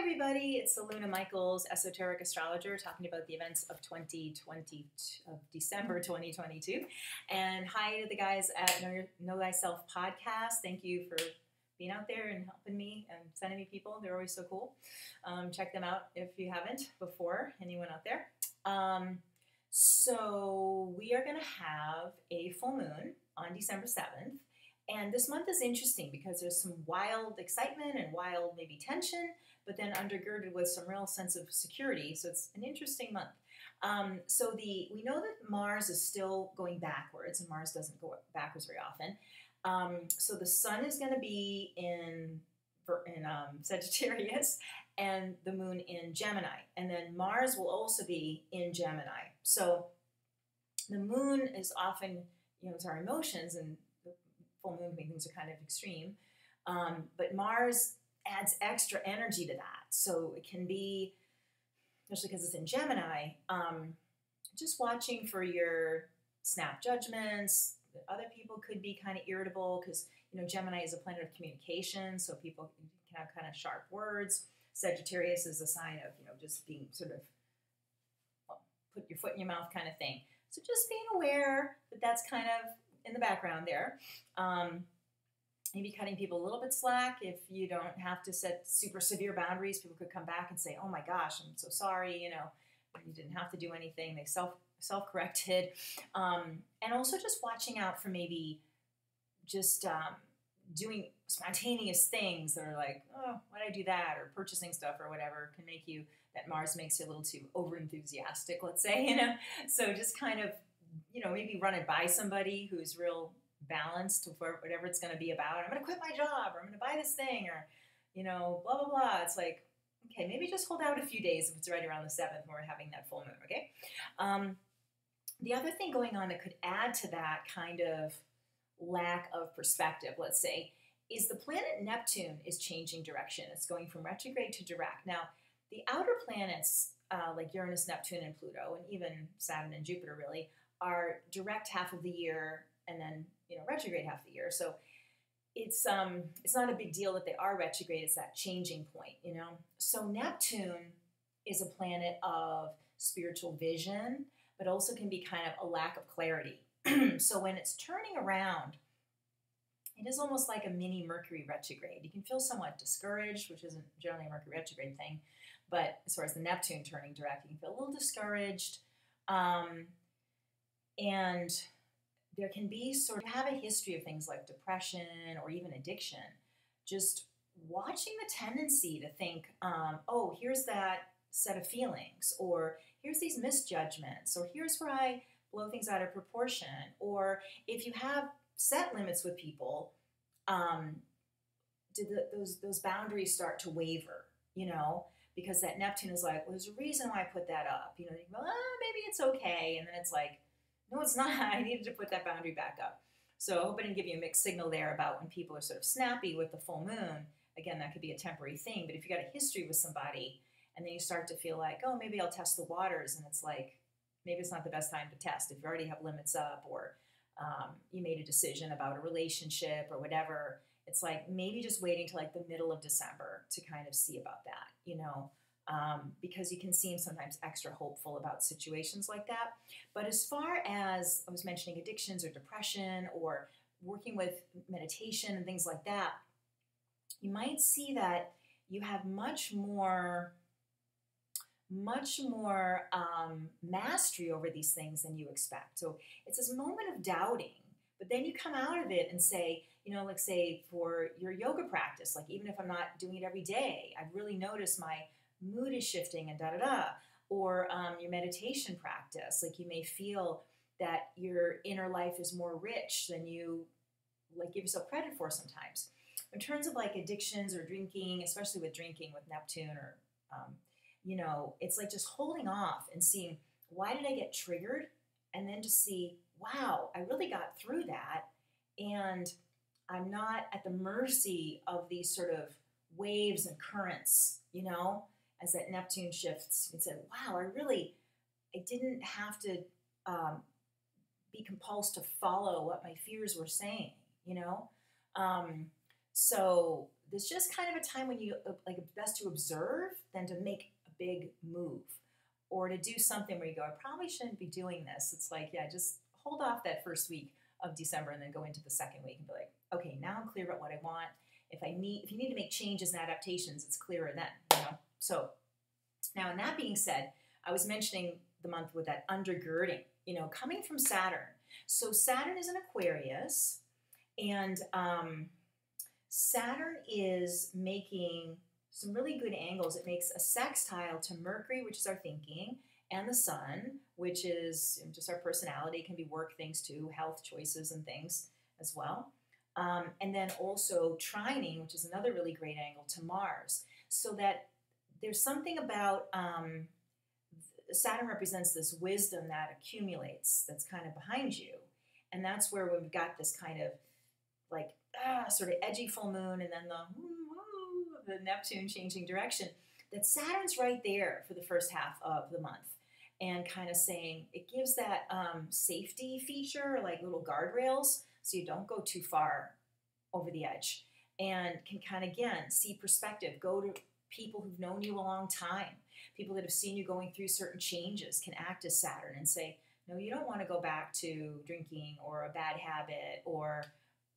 everybody, it's Aluna Michaels, Esoteric Astrologer, talking about the events of December 2022. And hi to the guys at Know Thyself podcast. Thank you for being out there and helping me and sending me people. They're always so cool. Check them out if you haven't before, anyone out there. So we are going to have a full moon on December 7th. And this month is interesting because there's some wild excitement and wild maybe tension, but then undergirded with some real sense of security. So it's an interesting month. We know that Mars is still going backwards, and Mars doesn't go backwards very often. So the Sun is going to be in Sagittarius, and the Moon in Gemini, and then Mars will also be in Gemini. So the Moon is often, it's our emotions, and the full moon things are kind of extreme. But Mars adds extra energy to that. So it can be, especially because it's in Gemini, just watching for your snap judgments. Other people could be kind of irritable because, Gemini is a planet of communication, so people can have kind of sharp words. Sagittarius is a sign of, just being sort of put your foot in your mouth kind of thing. So just being aware that that's kind of in the background there. Maybe cutting people a little bit slack. If you don't have to set super severe boundaries, people could come back and say, oh my gosh, I'm so sorry, you didn't have to do anything. They self-corrected. And also just watching out for maybe just doing spontaneous things that are like, oh, why'd I do that? Or purchasing stuff or whatever can make you, that Mars makes you a little too over-enthusiastic, let's say, So just kind of, maybe run it by somebody who's real balanced to whatever it's going to be about. I'm going to quit my job, or I'm going to buy this thing, or, blah, blah, blah. It's like, okay, maybe just hold out a few days if it's right around the 7th when we're having that full moon, okay? The other thing going on that could add to that kind of lack of perspective, let's say, is the planet Neptune is changing direction. It's going from retrograde to direct. Now, the outer planets, like Uranus, Neptune, and Pluto, and even Saturn and Jupiter really, are direct half of the year and then, retrograde half the year. So it's not a big deal that they are retrograde. It's that changing point, So Neptune is a planet of spiritual vision, but also can be kind of a lack of clarity. So when it's turning around, it is almost like a mini Mercury retrograde. You can feel somewhat discouraged, which isn't generally a Mercury retrograde thing, but as far as the Neptune turning direct, you can feel a little discouraged. And there can be have a history of things like depression or even addiction, just watching the tendency to think, oh, here's that set of feelings, or here's these misjudgments, or here's where I blow things out of proportion. Or if you have set limits with people, did those boundaries start to waver, because that Neptune is like, well, there's a reason why I put that up. You go, maybe it's okay. And then it's like, no, it's not. I needed to put that boundary back up. So I hope I didn't give you a mixed signal there about when people are sort of snappy with the full moon. Again, that could be a temporary thing. But if you got a history with somebody and then you start to feel like, oh, maybe I'll test the waters, and it's like, maybe it's not the best time to test. If you already have limits up, or you made a decision about a relationship or whatever, it's like maybe just waiting till like the middle of December to kind of see about that, because you can seem sometimes extra hopeful about situations like that. But as far as I was mentioning addictions or depression or working with meditation and things like that, you might see that you have much more mastery over these things than you expect. So it's this moment of doubting, but then you come out of it and say, like say for your yoga practice, like even if I'm not doing it every day, I've really noticed my mood is shifting and da-da-da. Or your meditation practice, like you may feel that your inner life is more rich than you give yourself credit for sometimes. In terms of like addictions or drinking, especially with drinking with Neptune, or it's like just holding off and seeing, why did I get triggered? And then just see, wow, I really got through that. And I'm not at the mercy of these sort of waves and currents, as that Neptune shifts. And said, wow, I didn't have to be compulsed to follow what my fears were saying, So there's just kind of a time when you like it's best to observe than to make a big move or to do something where you go, I probably shouldn't be doing this. It's like, yeah, just hold off that first week of December and then go into the second week and be like, okay, now I'm clear about what I want. If you need to make changes and adaptations, it's clearer then, you know? So now, in that being said, I was mentioning the month with that undergirding, you know, coming from Saturn. So Saturn is in Aquarius, and Saturn is making some really good angles. It makes a sextile to Mercury, which is our thinking, and the Sun, which is just our personality. It can be work things too, health choices and things as well. And then also trining, which is another really great angle, to Mars. So that there's something about Saturn represents this wisdom that accumulates, that's kind of behind you. And that's where we've got this kind of like sort of edgy full moon and then the Neptune changing direction, that Saturn's right there for the first half of the month and kind of saying, it gives that safety feature, like little guardrails, so you don't go too far over the edge and can kind of, again, see perspective, go to people who've known you a long time, people that have seen you going through certain changes can act as Saturn and say, no, you don't want to go back to drinking or a bad habit or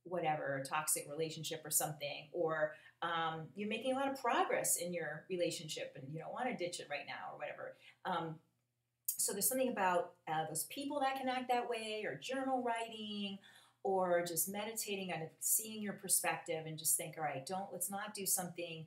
whatever, a toxic relationship or something, or you're making a lot of progress in your relationship and you don't want to ditch it right now or whatever. So there's something about those people that can act that way, or journal writing, or just meditating on seeing your perspective and just think, all right, let's not do something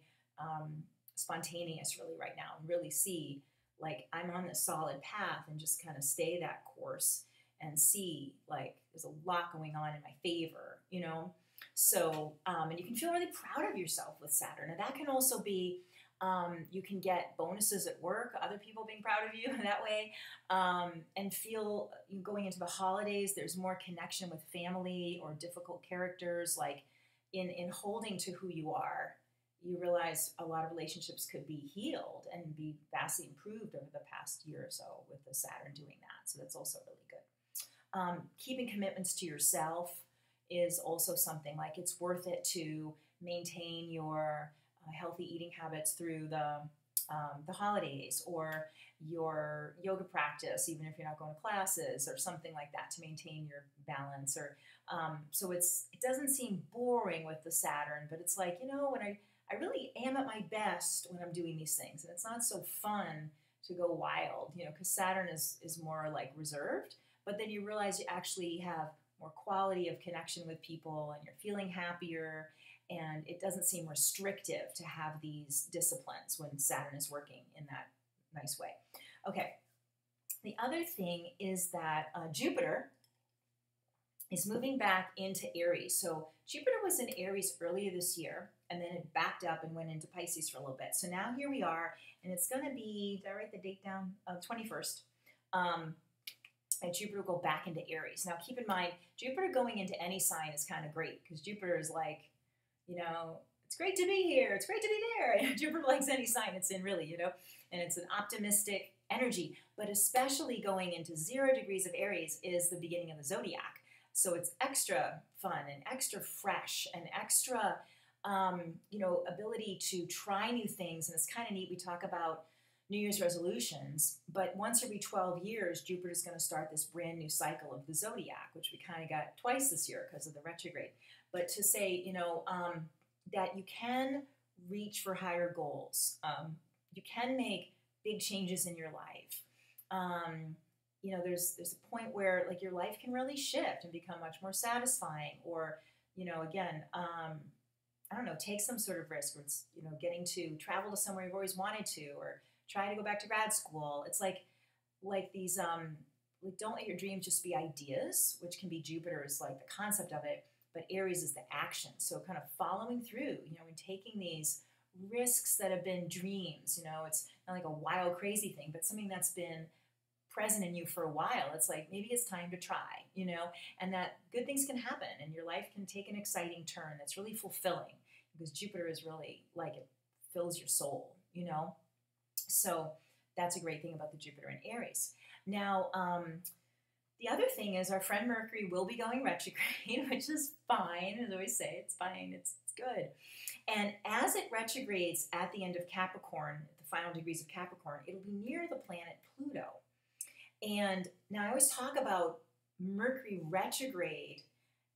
spontaneous really right now, and really see like I'm on this solid path and just kind of stay that course and see like there's a lot going on in my favor, you know? So, and you can feel really proud of yourself with Saturn. And that can also be, you can get bonuses at work, other people being proud of you that way, and feel going into the holidays, there's more connection with family or difficult characters, like in holding to who you are. You realize a lot of relationships could be healed and be vastly improved over the past year or so with the Saturn doing that. So that's also really good. Keeping commitments to yourself is also something like it's worth it to maintain your healthy eating habits through the holidays, or your yoga practice, even if you're not going to classes or something like that, to maintain your balance. Or so it doesn't seem boring with the Saturn, but it's like, you know, when I really am at my best when I'm doing these things, and it's not so fun to go wild, you know, because Saturn is more like reserved, but then you realize you actually have more quality of connection with people and you're feeling happier, and it doesn't seem restrictive to have these disciplines when Saturn is working in that nice way. Okay, the other thing is that Jupiter is moving back into Aries. So Jupiter was in Aries earlier this year, and then it backed up and went into Pisces for a little bit. So now here we are, and it's going to be, did I write the date down? 21st. And Jupiter will go back into Aries. Now keep in mind, Jupiter going into any sign is kind of great, because Jupiter is like, you know, it's great to be here, it's great to be there. Jupiter likes any sign it's in, really, you know, and it's an optimistic energy. But especially going into 0 degrees of Aries is the beginning of the zodiac. So it's extra fun and extra fresh and extra, you know, ability to try new things. And it's kind of neat. We talk about New Year's resolutions, but once every 12 years, Jupiter is going to start this brand new cycle of the zodiac, which we kind of got twice this year because of the retrograde. But to say, you know, that you can reach for higher goals. You can make big changes in your life. You know, there's a point where like your life can really shift and become much more satisfying, or, you know, again, I don't know, take some sort of risk, or it's, you know, getting to travel to somewhere you've always wanted to, or try to go back to grad school. It's like these, like, don't let your dreams just be ideas, which can be Jupiter's like the concept of it, but Aries is the action. So kind of following through, you know, and taking these risks that have been dreams. You know, it's not like a wild, crazy thing, but something that's been present in you for a while. It's like, maybe it's time to try, you know, and that good things can happen and your life can take an exciting turn that's really fulfilling, because Jupiter is really like, it fills your soul, you know. So that's a great thing about the Jupiter in Aries. Now, the other thing is our friend Mercury will be going retrograde, which is fine. As I always say, it's fine. It's good. And as it retrogrades at the end of Capricorn, the final degrees of Capricorn, it'll be near the planet Pluto. And now I always talk about Mercury retrograde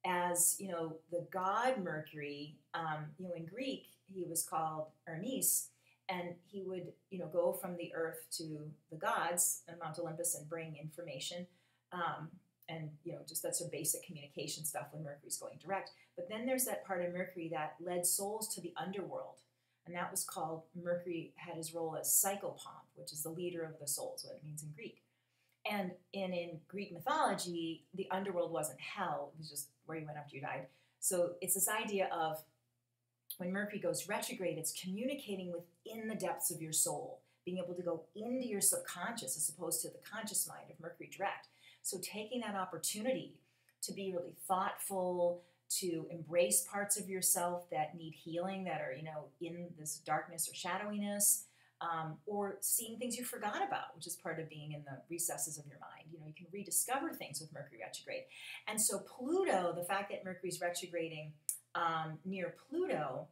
as, the god Mercury. In Greek, he was called Hermes, and he would, go from the earth to the gods on Mount Olympus and bring information. And, just that's a basic communication stuff when Mercury's going direct. But then there's that part of Mercury that led souls to the underworld. And that was called, Mercury had his role as psychopomp, which is the leader of the souls, what it means in Greek. And in Greek mythology, the underworld wasn't hell. It was just where you went after you died. So it's this idea of when Mercury goes retrograde, it's communicating within the depths of your soul, being able to go into your subconscious as opposed to the conscious mind of Mercury direct. So taking that opportunity to be really thoughtful, to embrace parts of yourself that need healing, that are, in this darkness or shadowiness, or seeing things you forgot about, which is part of being in the recesses of your mind. You can rediscover things with Mercury retrograde. And so Pluto, the fact that Mercury's retrograding near Pluto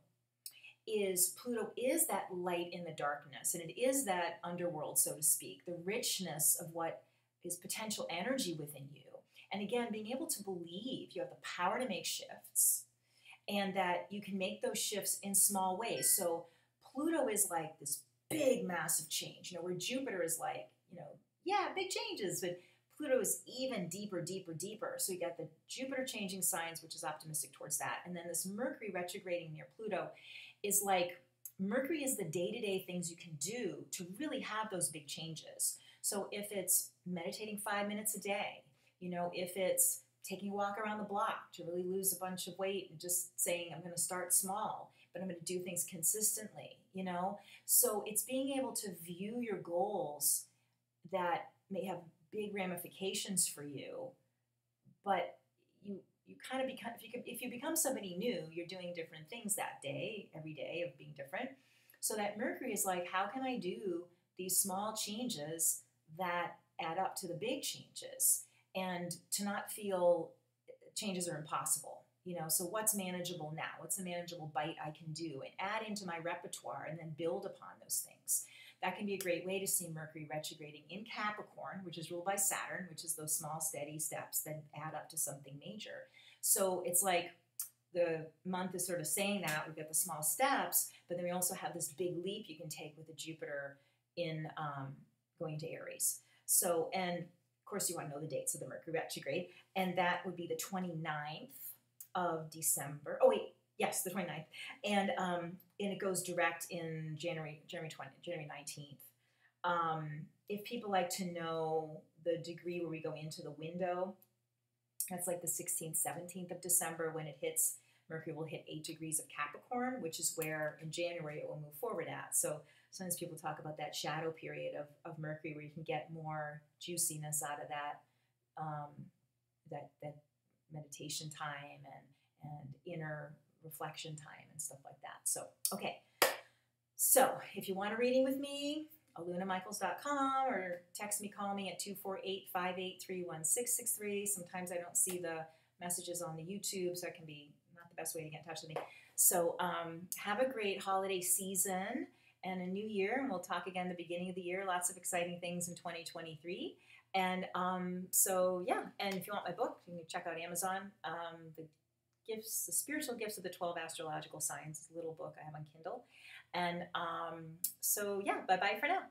is that light in the darkness, and it is that underworld, so to speak, the richness of what is potential energy within you. And again, being able to believe you have the power to make shifts, and that you can make those shifts in small ways. So Pluto is like this big, massive change, where Jupiter is like, big changes, but Pluto is even deeper, deeper, deeper. So you got the Jupiter changing signs, which is optimistic towards that. And then this Mercury retrograding near Pluto is like, Mercury is the day-to-day things you can do to really have those big changes. So if it's meditating 5 minutes a day, if it's taking a walk around the block to really lose a bunch of weight and just saying, I'm going to start small, but I'm going to do things consistently, So it's being able to view your goals that may have big ramifications for you, but you kind of become, if you become somebody new, you're doing different things that day, every day of being different. So that Mercury is like, how can I do these small changes that add up to the big changes, and to not feel changes are impossible? So what's manageable now? What's a manageable bite I can do and add into my repertoire and then build upon those things? That can be a great way to see Mercury retrograding in Capricorn, which is ruled by Saturn, which is those small, steady steps that add up to something major. So it's like the month is sort of saying that we've got the small steps, but then we also have this big leap you can take with the Jupiter in going to Aries. So, and of course you want to know the dates of the Mercury retrograde, and that would be the 29th of December. Oh wait, yes, the 29th. And it goes direct in January 19th. If people like to know the degree where we go into the window, that's like the 16th, 17th of December when it hits, Mercury will hit 8 degrees of Capricorn, which is where in January it will move forward at. So sometimes people talk about that shadow period of Mercury where you can get more juiciness out of that, that meditation time and inner reflection time and stuff like that. So, okay. So if you want a reading with me, alunamichaels.com, or text me, call me at 248-583-1663. Sometimes I don't see the messages on the YouTube, so it can be not the best way to get in touch with me. So have a great holiday season and a new year, and we'll talk again the beginning of the year. Lots of exciting things in 2023. And so, yeah, and if you want my book, you can check out Amazon. The Spiritual Gifts of the 12 Astrological Signs, little book I have on Kindle. And so, yeah, bye-bye for now.